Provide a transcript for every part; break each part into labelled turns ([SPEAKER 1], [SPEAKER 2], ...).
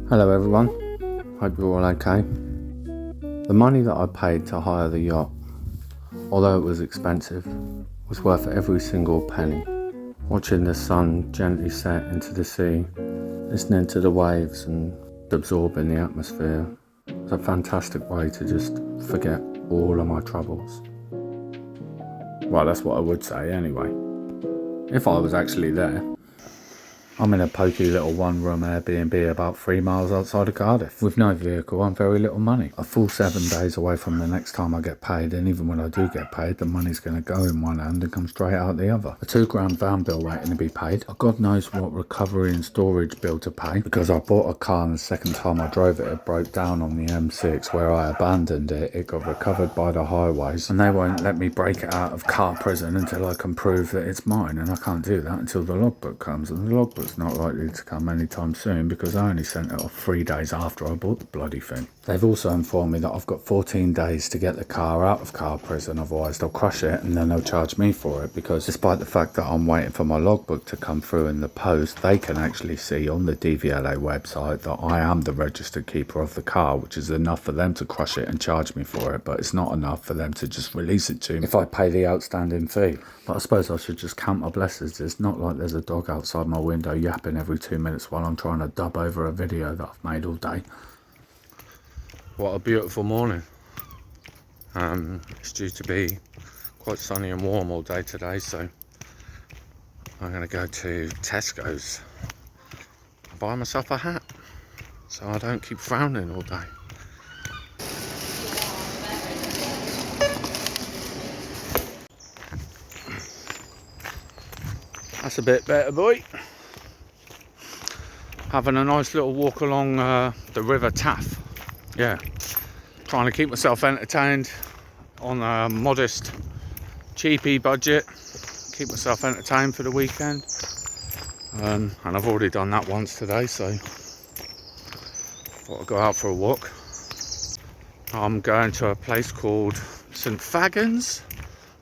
[SPEAKER 1] Hello everyone, hope you're all okay. The money that I paid to hire the yacht, although it was expensive, was worth every single penny. Watching the sun gently set into the sea, listening to the waves and absorbing the atmosphere was a fantastic way to just forget all of my troubles. Well, that's what I would say anyway, if I was actually there. I'm in a pokey little one-room Airbnb about 3 miles outside of Cardiff. With no vehicle and very little money. A full 7 days away from the next time I get paid, and even when I do get paid, the money's going to go in one hand and come straight out the other. A £2 van bill waiting to be paid. God knows what recovery and storage bill to pay, because I bought a car and the second time I drove it broke down on the M6 where I abandoned it. It got recovered by the highways and they won't let me break it out of car prison until I can prove that it's mine, and I can't do that until the logbook comes, and the logbook's not likely to come anytime soon because I only sent it off 3 days after I bought the bloody thing. They've also informed me that I've got 14 days to get the car out of car prison, otherwise they'll crush it and then they'll charge me for it, because despite the fact that I'm waiting for my logbook to come through in the post, they can actually see on the DVLA website that I am the registered keeper of the car, which is enough for them to crush it and charge me for it, but it's not enough for them to just release it to me if I pay the outstanding fee. But I suppose I should just count my blessings. It's not like there's a dog outside my window yapping every 2 minutes while I'm trying to dub over a video that I've made all day. What a beautiful morning. It's due to be quite sunny and warm all day today, so I'm going to go to Tesco's and buy myself a hat so I don't keep frowning all day. That's a bit better, boy. Having a nice little walk along the River Taff. Yeah, trying to keep myself entertained on a modest, cheapy budget. Keep myself entertained for the weekend. And I've already done that once today, so thought I'd go out for a walk. I'm going to a place called St Fagans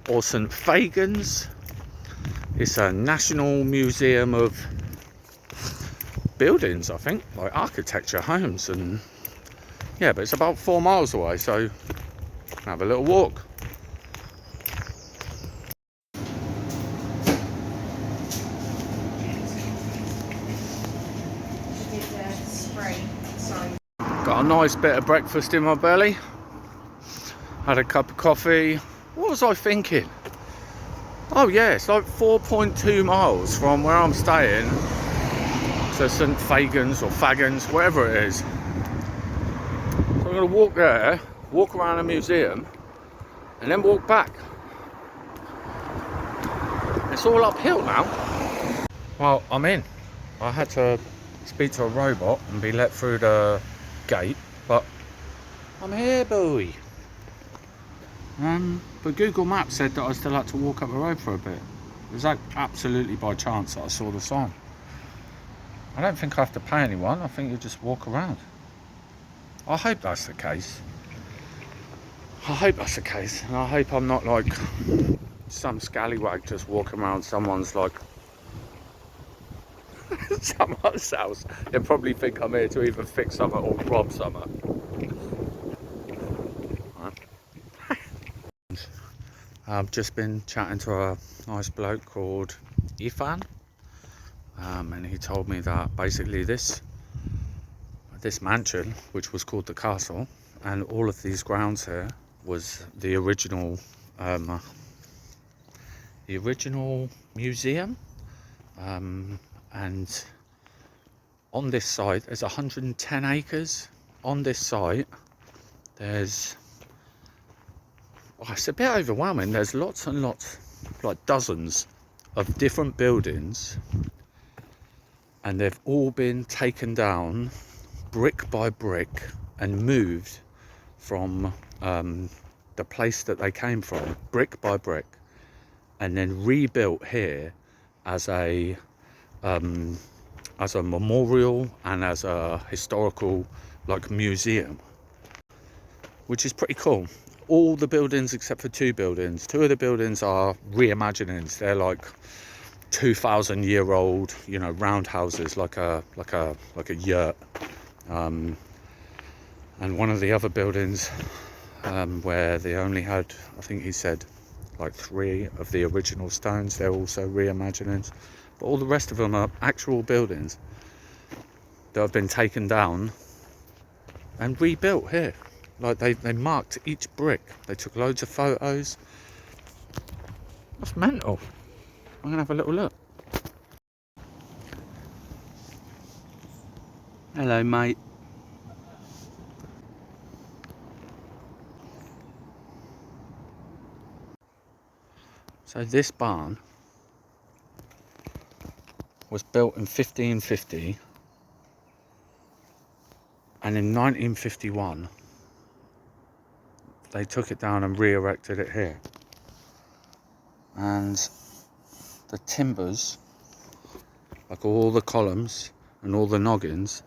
[SPEAKER 1] or St Fagans. It's a national museum of buildings, I think, like architecture, homes, and yeah, but it's about 4 miles away, so have a little walk. Got a nice bit of breakfast in my belly. Had a cup of coffee. What was I thinking? Oh yeah, it's like 4.2 miles from where I'm staying to St Fagans or Fagans, whatever it is. So I'm going to walk there, walk around a museum, and then walk back. It's all uphill now. Well, I'm in. I had to speak to a robot and be let through the gate, but I'm here, boy. But Google Maps said that I still had to walk up the road for a bit. It was like absolutely by chance that I saw the sign. I don't think I have to pay anyone. I think you just walk around. I hope that's the case. I hope that's the case, and I hope I'm not like some scallywag just walking around someone's like someone's house. They'll probably think I'm here to either fix something or rob something. I've just been chatting to a nice bloke called Ifan, and he told me that basically this mansion, which was called the castle, and all of these grounds here was the original museum, and on this site there's 110 acres. On this site there's, it's a bit overwhelming. There's lots and lots, like dozens of different buildings, and they've all been taken down brick by brick and moved from the place that they came from, brick by brick, and then rebuilt here as a memorial and as a historical like museum, which is pretty cool. All the buildings except for 2 buildings. 2 of the buildings are reimaginings. They're like 2,000-year-old, roundhouses, like a yurt, And one of the other buildings where they only had, I think he said, like 3 of the original stones, they're also reimaginings. But all the rest of them are actual buildings that have been taken down and rebuilt here. Like they marked each brick. They took loads of photos. That's mental. I'm gonna have a little look. Hello, mate. So this barn was built in 1550, and in 1951 they took it down and re-erected it here. And the timbers, like all the columns and all the noggins,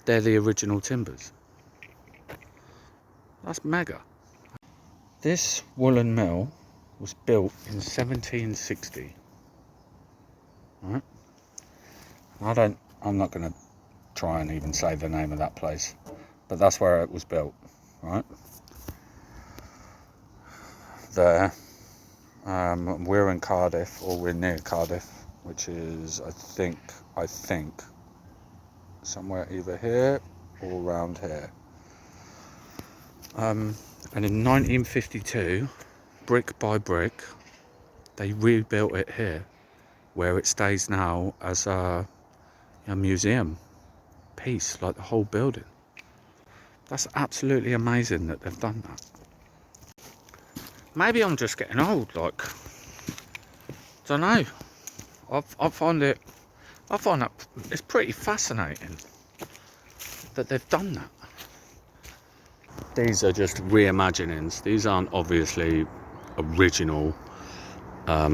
[SPEAKER 1] they're the original timbers. That's mega. This woolen mill was built in 1760. Right? I'm not going to try and even say the name of that place, but that's where it was built, right? There, we're in Cardiff, or we're near Cardiff, which is, I think, somewhere either here or around here. And in 1952, brick by brick, they rebuilt it here, where it stays now as a museum piece, like the whole building. That's absolutely amazing that they've done that. Maybe I'm just getting old, like, don't know. I find that it's pretty fascinating that they've done that. These are just reimaginings. These aren't obviously original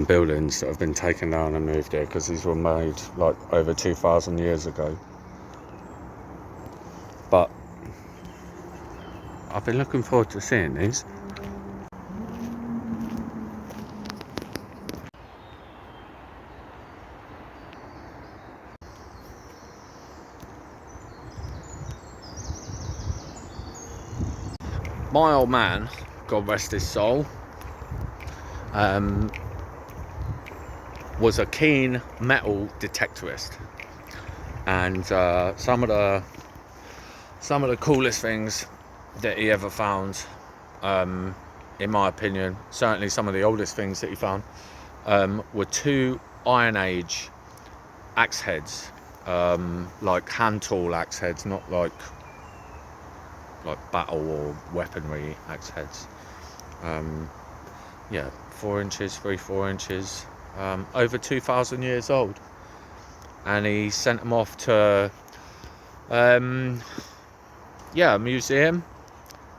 [SPEAKER 1] buildings that have been taken down and moved here, because these were made like over 2,000 years ago. But I've been looking forward to seeing these. My old man, God rest his soul, was a keen metal detectorist, and some of the coolest things that he ever found, in my opinion, certainly some of the oldest things that he found, were 2 Iron Age axe heads, like hand tool axe heads, not like battle or weaponry axe heads. 4 inches, 4 inches, over 2,000 years old. And he sent them off to a museum.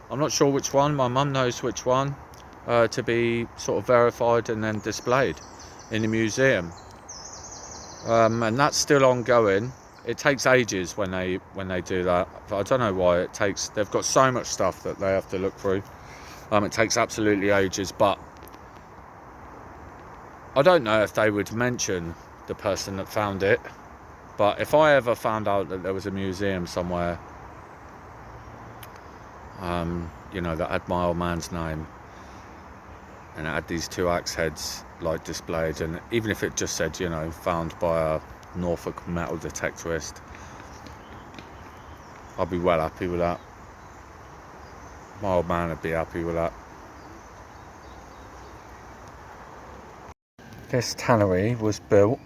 [SPEAKER 1] I'm not sure which one, my mum knows which one, to be sort of verified and then displayed in the museum. And that's still ongoing. It takes ages when they do that. I don't know why it takes. They've got so much stuff that they have to look through. It takes absolutely ages. But I don't know if they would mention the person that found it. But if I ever found out that there was a museum somewhere, that had my old man's name, and it had these 2 axe heads like displayed, and even if it just said, found by a Norfolk metal detectorist, I'd be well happy with that. My old man would be happy with that. This tannery was built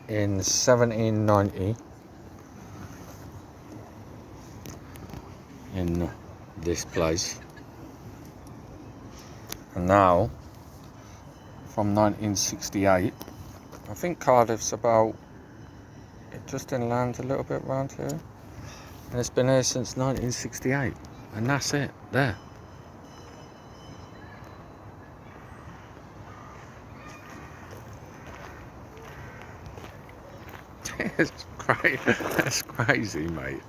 [SPEAKER 1] in 1790 in this place, and now from 1968, I think Cardiff's about just inland a little bit around here, and it's been here since 1968, and that's it there. It's crazy. That's crazy, mate.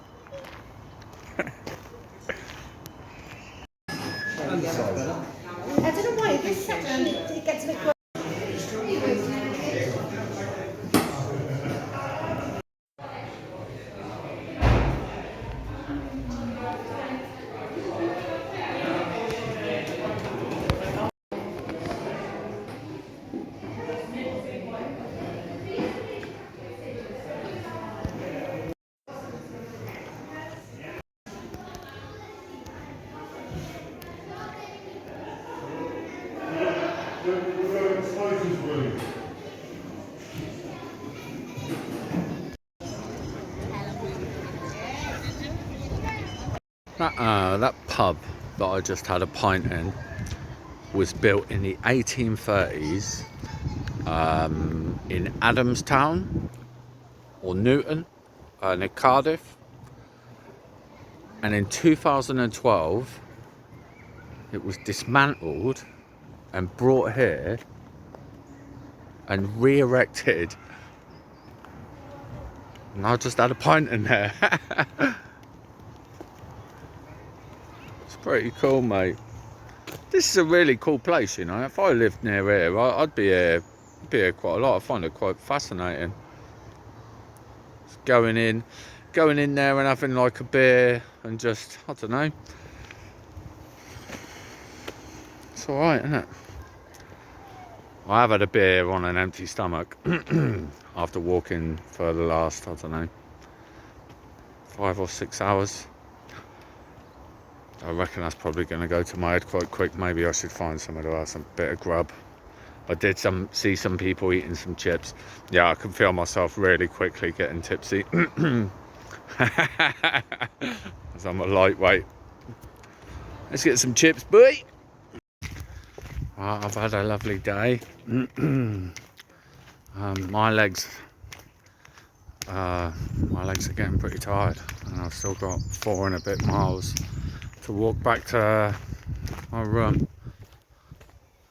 [SPEAKER 2] I don't know why this section it gets a bit.
[SPEAKER 1] That pub that I just had a pint in was built in the 1830s in Adamstown or Newton near Cardiff, and in 2012 it was dismantled and brought here and re-erected, and I just had a pint in there. It's pretty cool, mate. This is a really cool place, you know. If I lived near here, I'd be here quite a lot. I find it quite fascinating. Just going in there and having like a beer and just, I don't know. It's all right, isn't it? I have had a beer on an empty stomach after walking for the last, I don't know, 5 or 6 hours. I reckon that's probably going to go to my head quite quick. Maybe I should find somewhere to have some bit of grub. I did see some people eating some chips. Yeah, I can feel myself really quickly getting tipsy. As I'm a lightweight. Let's get some chips, boy. I've had a lovely day. My legs are getting pretty tired, and I've still got 4 and a bit miles to walk back to my room.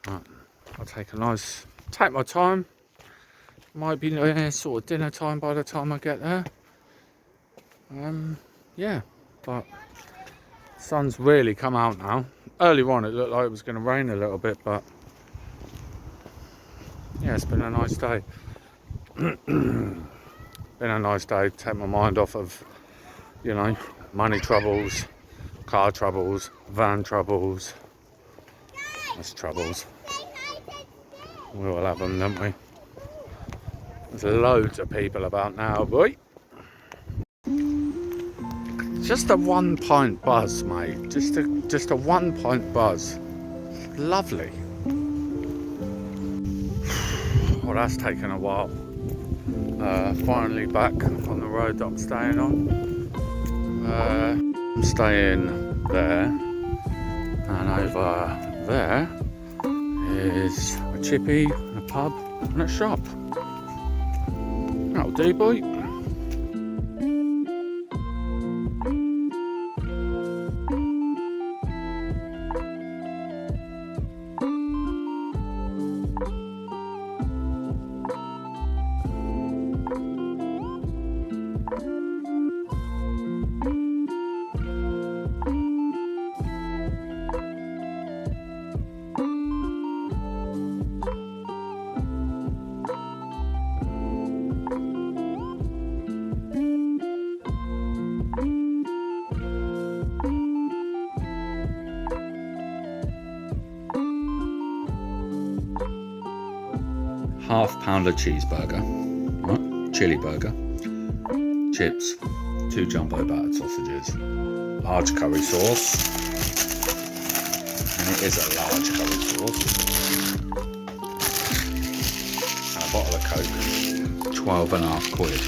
[SPEAKER 1] I'll take my time. Might be sort of dinner time by the time I get there. Yeah, but the sun's really come out now. Earlier on it looked like it was going to rain a little bit, but yeah, it's been a nice day. Been a nice day. Take my mind off of, you know, money troubles, car troubles, van troubles. That's troubles. We all have them, don't we? There's loads of people about now, boy. Just a 1 pint buzz, mate. Just a 1 pint buzz. Lovely. Well, that's taken a while. Finally back on the road that I'm staying on. I'm staying there, and over there is a chippy, a pub, and a shop. That'll do, boy. £1/2 cheeseburger, right? Chili burger, chips, 2 jumbo battered sausages, large curry sauce, and it is a large curry sauce, and a bottle of Coke, 12.5 quid.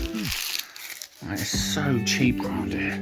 [SPEAKER 1] That is so cheap around here.